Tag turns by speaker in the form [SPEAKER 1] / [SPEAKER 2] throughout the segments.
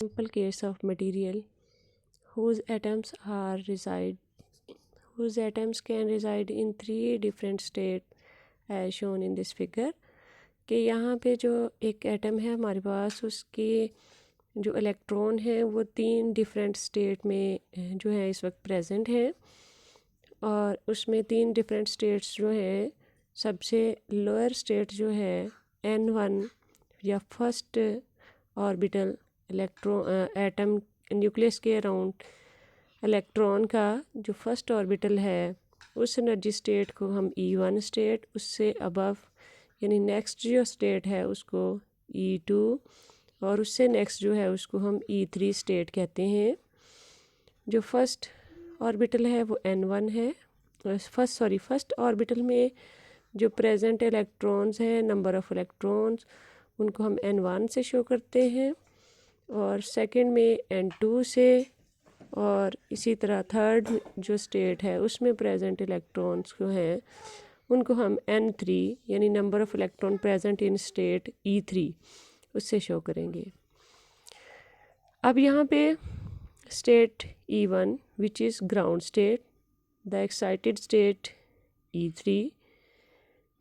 [SPEAKER 1] simple case of material whose atoms can reside in three different states as shown in this figure। कि यहाँ पे जो एक atom है हमारे पास, उसके जो इलेक्ट्रॉन हैं वो तीन डिफरेंट स्टेट में जो है इस वक्त प्रेजेंट हैं, और उसमें तीन डिफरेंट स्टेट्स जो हैं, सबसे लोअर स्टेट जो है N1 या फर्स्ट ऑर्बिटल एटम न्यूक्लियस के अराउंड इलेक्ट्रॉन का जो फर्स्ट ऑर्बिटल है उस एनर्जी स्टेट को हम E1 स्टेट, उससे अबव यानी नेक्स्ट जो स्टेट है उसको E2, और उससे नेक्स्ट जो है उसको हम E3 स्टेट कहते हैं। जो फर्स्ट ऑर्बिटल है वो N1 है। फर्स्ट ऑर्बिटल में जो प्रेजेंट इलेक्ट्रॉन्स हैं, नंबर ऑफ़ इलेक्ट्रॉन्स, उनको हम N1 से शो करते हैं, और सेकंड में N2 से, और इसी तरह थर्ड जो स्टेट है उसमें प्रेजेंट इलेक्ट्रॉन्स जो हैं उनको हम N3 यानी number of electron present in state E3 उससे शो करेंगे। अब यहाँ पे state E1 which is ground state, the excited state E3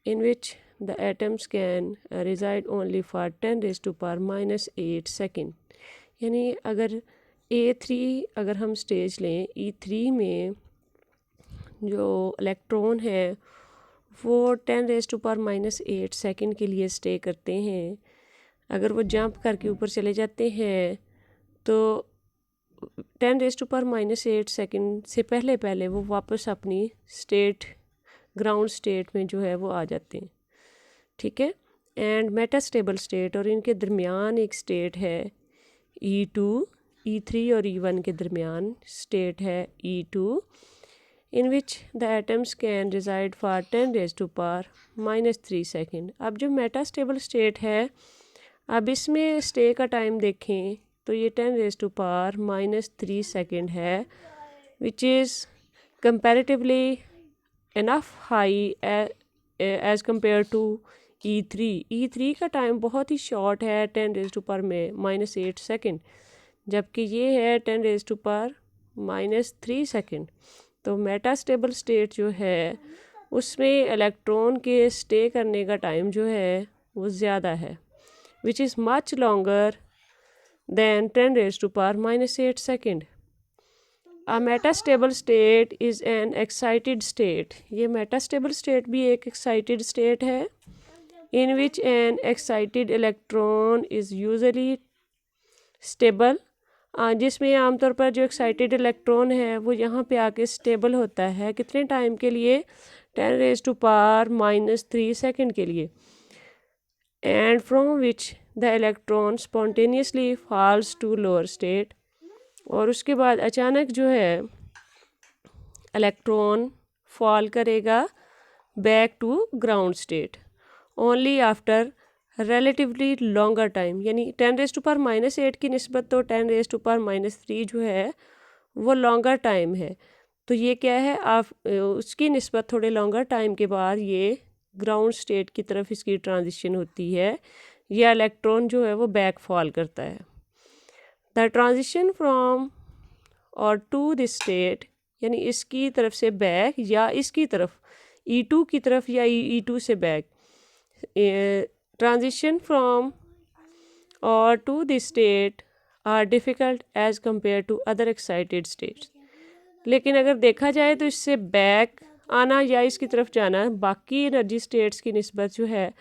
[SPEAKER 1] in which the atoms can reside only for 10⁻⁻8 second. यानी अगर A3 अगर हम स्टेज लें, E3 में जो इलेक्ट्रॉन है वो 10⁻⁻8 सेकेंड के लिए स्टे करते हैं। अगर वो जंप करके ऊपर चले जाते हैं तो 10⁻⁻8 सेकेंड से पहले वो वापस अपनी स्टेट ग्राउंड स्टेट में जो है वो आ जाते हैं, ठीक है। एंड मेटास्टेबल स्टेट, और इनके दरमियान एक स्टेट है E2, E3 और E1 के दरमियान स्टेट है E2 in which the atoms can reside for 10⁻³ second. अब जो मेटास्टेबल स्टेट है, अब इसमें स्टे का टाइम देखें तो ये 10⁻³ सेकेंड है, which is comparatively enough high as compare to E3। E3 का टाइम बहुत ही शॉर्ट है 10⁻⁻8 सेकेंड, जबकि ये है 10⁻³ सेकेंड। तो मेटास्टेबल स्टेट जो है उसमें इलेक्ट्रॉन के स्टे करने का टाइम जो है वो ज़्यादा है, which is much longer than 10⁻⁻8 second. A metastable state is an excited state। ये metastable state भी एक excited state है, in which an excited electron is usually stable। जिसमें आमतौर पर जो excited electron है वो यहाँ पे आके stable होता है, कितने टाइम के लिए? 10⁻³ सेकेंड के लिए। and from which the electron spontaneously falls to lower state। और उसके बाद अचानक जो है इलेक्ट्रॉन फॉल करेगा back to ground state only after relatively longer time. यानी 10⁻⁻8 की निस्बत तो 10⁻³ जो है वो लॉन्गर टाइम है, तो ये क्या है, आप उसकी निस्बत थोड़े लॉन्गर टाइम के बाद ये ग्राउंड स्टेट की तरफ इसकी ट्रांजिशन होती है, या इलेक्ट्रॉन जो है वो बैक फॉल करता है। द ट्रांजिशन फ्रॉम और टू दिस स्टेट, यानी इसकी तरफ से बैक या इसकी तरफ E2 की तरफ या E2 से बैक, ट्रांजिशन फ्रॉम और to this state are difficult as compare to other excited states. लेकिन अगर देखा जाए तो इससे बैक आना या इसकी तरफ जाना बाकी एनर्जी स्टेट्स की निस्बत जो है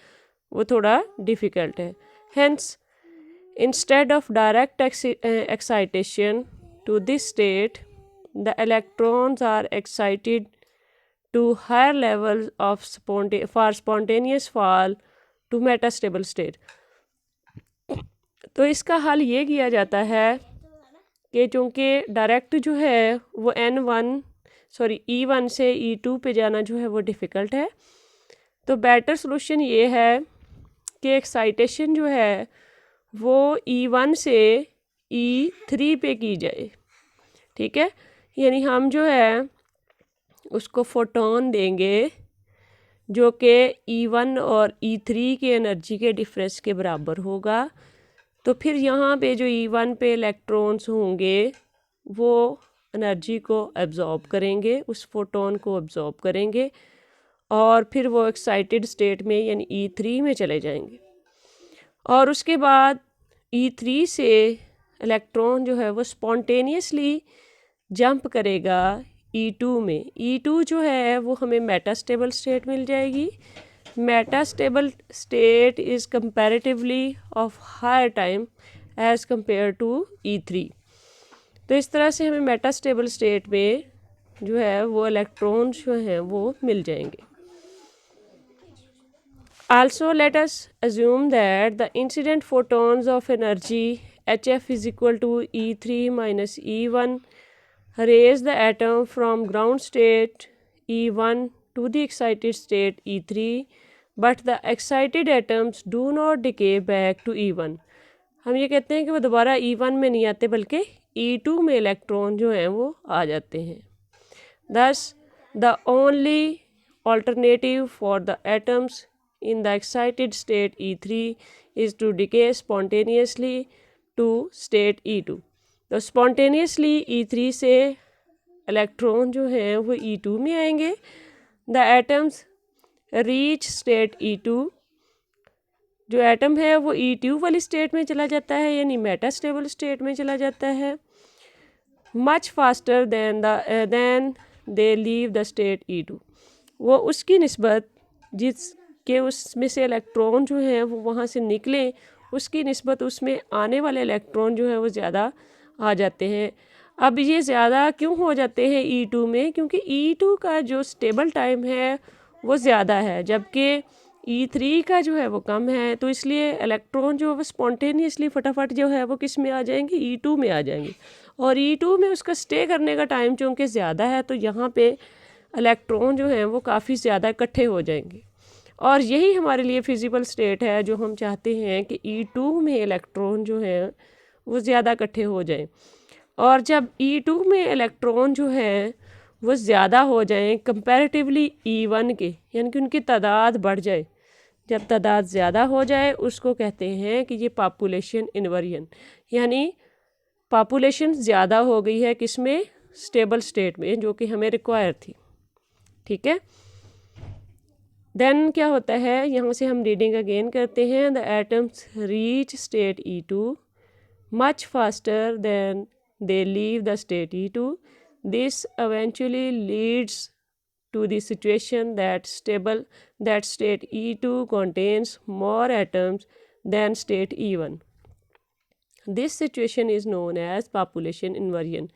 [SPEAKER 1] वो थोड़ा डिफ़िकल्ट है। Hence instead of direct excitation to this state, the electrons are excited to higher levels of spontaneous fall to metastable state। तो इसका हल ये किया जाता है कि चूँकि डायरेक्ट जो है वो E1 से E2 पे जाना जो है वो डिफ़िकल्ट है, तो बेटर सोल्यूशन ये है कि एक्साइटेशन जो है वो E1 से E3 पे की जाए, ठीक है। यानी हम जो है उसको फोटोन देंगे जो कि E1 और E3 के एनर्जी के डिफरेंस के बराबर होगा, तो फिर यहाँ पे जो E1 पे इलेक्ट्रॉन्स होंगे वो एनर्जी को एब्जॉर्ब करेंगे, उस फोटोन को एब्जॉर्ब करेंगे और फिर वो एक्साइटेड स्टेट में यानी E3 में चले जाएंगे। और उसके बाद E3 से इलेक्ट्रॉन जो है वो स्पॉन्टेनियसली जंप करेगा E2 में। E2 जो है वो हमें मेटास्टेबल स्टेट मिल जाएगी। Metastable state is comparatively of higher time as compare to E3। तो इस तरह से हमें मेटास्टेबल स्टेट में जो है वो इलेक्ट्रॉन्स जो हैं वो मिल जाएंगे। Also, let us assume that the incident photons of energy HF is equal to E3 minus E1 raise the atom from ground state E1 to the excited state E3, but the excited atoms do not decay back to E1। हम ये कहते हैं कि वो दोबारा E1 में नहीं आते बल्कि E2 में इलेक्ट्रॉन जो हैं वो आ जाते हैं। Thus, the only alternative for the atoms in the excited state E3 is to decay spontaneously to state E2। तो spontaneously E3 से इलेक्ट्रॉन जो हैं वो E2 में आएंगे। The atoms reach state E2। जो एटम है वो E2 वाली स्टेट में चला जाता है यानी मेटास्टेबल स्टेट में चला जाता है much faster than they leave the state E2। वो उसकी निस्बत जिसके उसमें से इलेक्ट्रॉन जो है वो वहाँ से निकले उसकी निस्बत उसमें आने वाले इलेक्ट्रॉन जो है वो ज़्यादा आ जाते हैं। अब ये ज़्यादा क्यों हो जाते हैं E2 में? क्योंकि E2 का जो स्टेबल टाइम है वो ज़्यादा है जबकि E3 का जो है वो कम है। तो इसलिए इलेक्ट्रॉन जो है वो स्पॉन्टेनियसली फटाफट जो है वो किस में आ जाएंगे? E2 में आ जाएंगे। और E2 में उसका स्टे करने का टाइम चूँकि ज़्यादा है तो यहाँ पे इलेक्ट्रॉन जो हैं वो काफ़ी ज़्यादा इकट्ठे हो जाएंगे। और यही हमारे लिए फिजिबल स्टेट है जो हम चाहते हैं कि E2 में इलेक्ट्रॉन जो हैं वो ज़्यादा इकट्ठे हो जाएं। और जब E2 में इलेक्ट्रॉन जो हैं वो ज़्यादा हो जाएं कंपैरेटिवली E1 के यानी कि उनकी तादाद बढ़ जाए, जब तादाद ज़्यादा हो जाए उसको कहते हैं कि ये पॉपुलेशन इन्वर्जन, यानी पॉपुलेशन ज़्यादा हो गई है किसमें? स्टेबल स्टेट में जो कि हमें रिक्वायर थी। ठीक है, देन क्या होता है यहाँ से हम रीडिंग अगेन करते हैं। The atoms reach state E2 much faster than they leave the state E2। This eventually leads to the situation that state E2 contains more atoms than state E1। This situation is known as population inversion।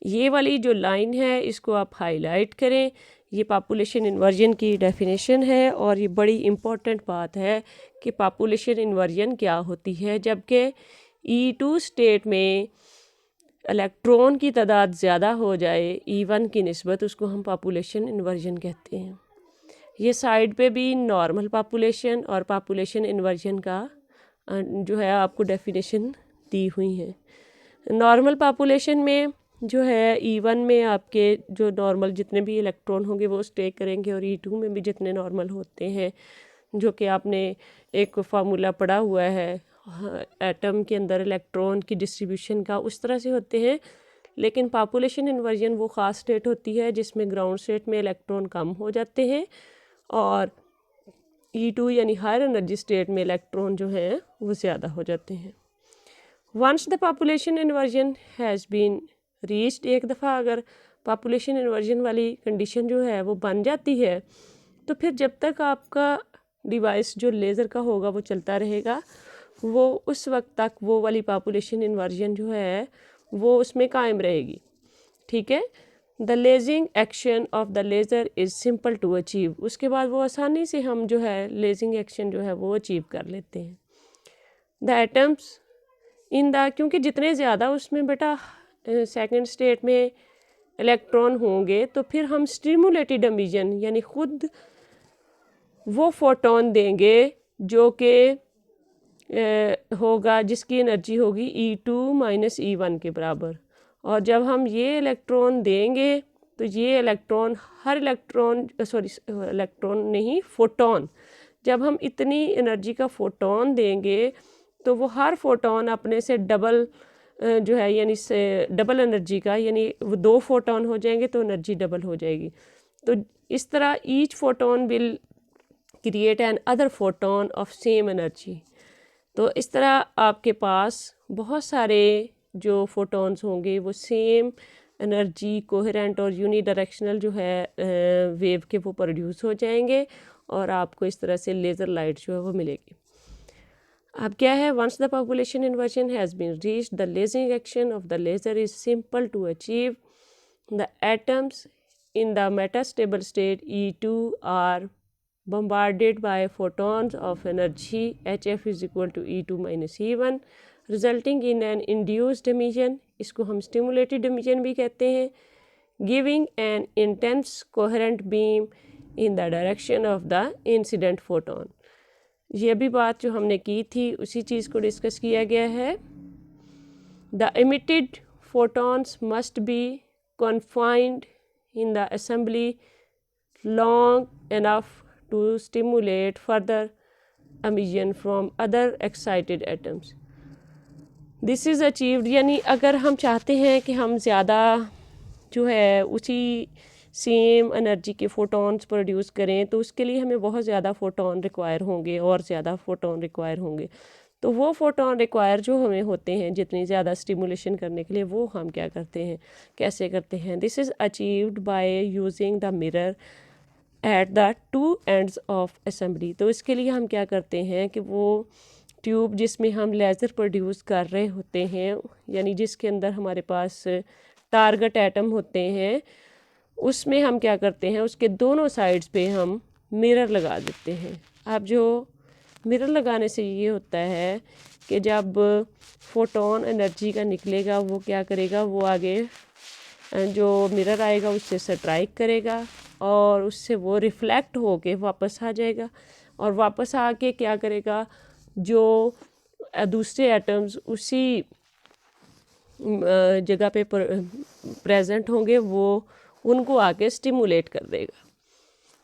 [SPEAKER 1] ये वाली जो line है इसको आप highlight करें। ये population inversion की definition है और ये बड़ी इम्पोर्टेंट बात है कि पॉपुलेशन इन्वर्जन क्या होती है। जबकि E2 स्टेट में इलेक्ट्रॉन की तादाद ज़्यादा हो जाए E1 की निस्बत, उसको हम पॉपुलेशन इन्वर्जन कहते हैं। ये साइड पे भी नॉर्मल पॉपुलेशन और पॉपुलेशन इन्वर्जन का जो है आपको डेफिनेशन दी हुई है। नॉर्मल पॉपुलेशन में जो है E1 में आपके जो नॉर्मल जितने भी इलेक्ट्रॉन होंगे वो स्टे करेंगे और E2 में भी जितने नॉर्मल होते हैं, जो कि आपने एक फार्मूला पढ़ा हुआ है एटम के अंदर इलेक्ट्रॉन की डिस्ट्रीब्यूशन का, उस तरह से होते हैं। लेकिन पॉपुलेशन इन्वर्जन वो ख़ास स्टेट होती है जिसमें ग्राउंड स्टेट में इलेक्ट्रॉन कम हो जाते हैं और E2 यानी हायर एनर्जी स्टेट में इलेक्ट्रॉन जो हैं वो ज़्यादा हो जाते हैं। Once the population inversion has been reached, एक दफ़ा अगर पॉपुलेशन इन्वर्जन वाली कंडीशन जो है वो बन जाती है तो फिर जब तक आपका डिवाइस जो लेज़र का होगा वो चलता रहेगा, वो उस वक्त तक वो वाली पॉपुलेशन इन्वर्जन जो है वो उसमें कायम रहेगी। ठीक है, the lasing action of the laser is simple to achieve. उसके बाद वो आसानी से हम जो है लेजिंग एक्शन जो है वो अचीव कर लेते हैं। द एटम्स इन द, क्योंकि जितने ज़्यादा उसमें बेटा सेकंड स्टेट में इलेक्ट्रॉन होंगे तो फिर हम स्टिमुलेटेड एमिशन यानी ख़ुद वो फोटोन देंगे जो कि होगा जिसकी एनर्जी होगी E2 माइनस E1 के बराबर। और जब हम ये इलेक्ट्रॉन देंगे तो ये इलेक्ट्रॉन हर इलेक्ट्रॉन नहीं फोटोन, जब हम इतनी एनर्जी का फोटोन देंगे तो वो हर फोटोन अपने से डबल जो है यानी से डबल एनर्जी का, यानी वो 2 फोटोन हो जाएंगे तो एनर्जी डबल हो जाएगी। तो इस तरह each photon will create an other photon of same energy. तो इस तरह आपके पास बहुत सारे जो फोटोन्स होंगे वो सेम एनर्जी कोहेरेंट और यूनी डायरेक्शनल जो है वेव के वो प्रोड्यूस हो जाएंगे और आपको इस तरह से लेज़र लाइट जो है वो मिलेगी। अब क्या है, once the population inversion has been reached the lasering action of the laser is simple to achieve. The atoms in the metastable state E2 are bombarded by photons of energy HF is equal to E2 minus E1 resulting in an induced emission, इसको हम stimulated emission भी कहते हैं, giving an intense coherent beam in the direction of the incident photon। ये भी बात जो हमने की थी उसी चीज़ को डिस्कस किया गया है। The emitted photons must be confined in the assembly long enough to stimulate further emission from other excited atoms. This is achieved, यानी अगर हम चाहते हैं कि हम ज़्यादा जो है उसी सेम एनर्जी के फोटॉन्स प्रोड्यूस करें तो उसके लिए हमें बहुत ज़्यादा फोटॉन रिक्वायर होंगे और ज़्यादा फोटॉन रिक्वायर होंगे। तो वो फोटोन रिक्वायर जो हमें होते हैं जितनी ज़्यादा स्टिमुलेशन करने के लिए, वो हम क्या करते हैं, कैसे करते हैं। This is achieved by using the mirror at the 2 ends of assembly. तो इसके लिए हम क्या करते हैं कि वो ट्यूब जिसमें हम लेज़र प्रोड्यूस कर रहे होते हैं, यानी जिसके अंदर हमारे पास टारगेट एटम होते हैं, उसमें हम क्या करते हैं, उसके दोनों साइड्स पे हम मिरर लगा देते हैं। अब जो मिरर लगाने से ये होता है कि जब फोटोन एनर्जी का निकलेगा वो क्या करेगा, वो आगे जो मिरर आएगा उससे स्ट्राइक करेगा और उससे वो रिफ्लेक्ट होके वापस आ जाएगा और वापस आके क्या करेगा, जो दूसरे एटम्स उसी जगह पे प्रेजेंट होंगे वो उनको आके स्टिमुलेट कर देगा।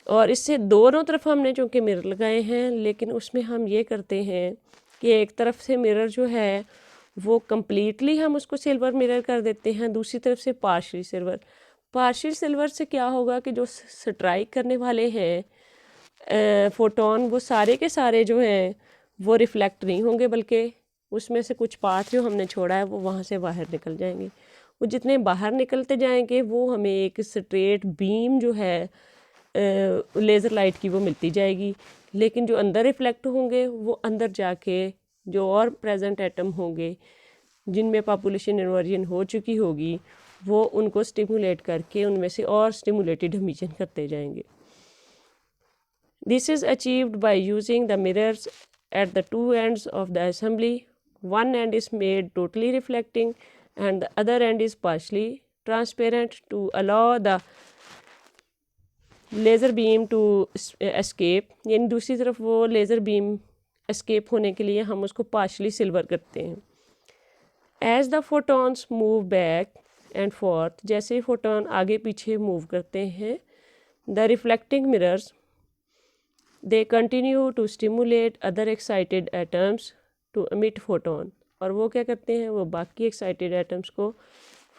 [SPEAKER 1] और इससे दोनों तरफ हमने चूँकि मिरर लगाए हैं, लेकिन उसमें हम ये करते हैं कि एक तरफ से मिरर जो है वो कम्प्लीटली हम उसको सिल्वर मिरर कर देते हैं, दूसरी तरफ से पार्शियल सिल्वर। पार्शियल सिल्वर से क्या होगा कि जो स्ट्राइक करने वाले हैं फोटोन, वो सारे के सारे जो हैं वो रिफ्लेक्ट नहीं होंगे, बल्कि उसमें से कुछ पार्ट जो हमने छोड़ा है वो वहाँ से बाहर निकल जाएंगे। वो जितने बाहर निकलते जाएंगे वो हमें एक स्ट्रेट बीम जो है लेज़र लाइट की वो मिलती जाएगी। लेकिन जो अंदर रिफ्लेक्ट होंगे वो अंदर जाके जो और प्रेजेंट एटम होंगे जिनमें पॉपुलेशन इन्वर्जन हो चुकी होगी, वो उनको स्टिमुलेट करके उनमें से और स्टिमुलेटेड एमिशन करते जाएंगे। This is achieved by using the mirrors at the 2 ends of the assembly. One and is made totally reflecting and the other end is partially transparent to allow the laser beam to escape। यानी दूसरी तरफ वो laser beam escape होने के लिए हम उसको partially silver करते हैं। As the photons move back and forth, जैसे फोटोन आगे पीछे मूव करते हैं, the reflecting mirrors they continue to stimulate other excited atoms to emit photon। और वो क्या करते हैं, वो बाकी एक्साइटेड एटम्स को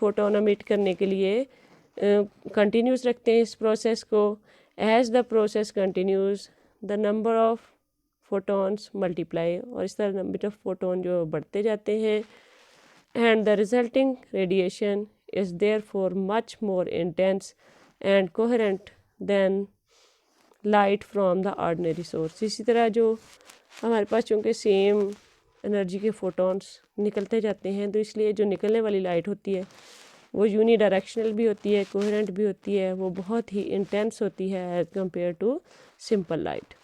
[SPEAKER 1] फोटोन एमिट करने के लिए कंटिन्यूस रखते हैं इस प्रोसेस को। As the process continues the number of photons multiply, और इस तरह नंबर ऑफ फोटोन जो बढ़ते जाते हैं। And the resulting radiation is therefore much more intense and coherent than light from the ordinary source. इसी तरह जो हमारे पास चूँकि सेम एनर्जी के फोटॉन्स निकलते जाते हैं, तो इसलिए जो निकलने वाली लाइट होती है वो यूनी डायरेक्शनल भी होती है, कोहेरेंट भी होती है, वो बहुत ही इंटेंस होती है as compare to simple light.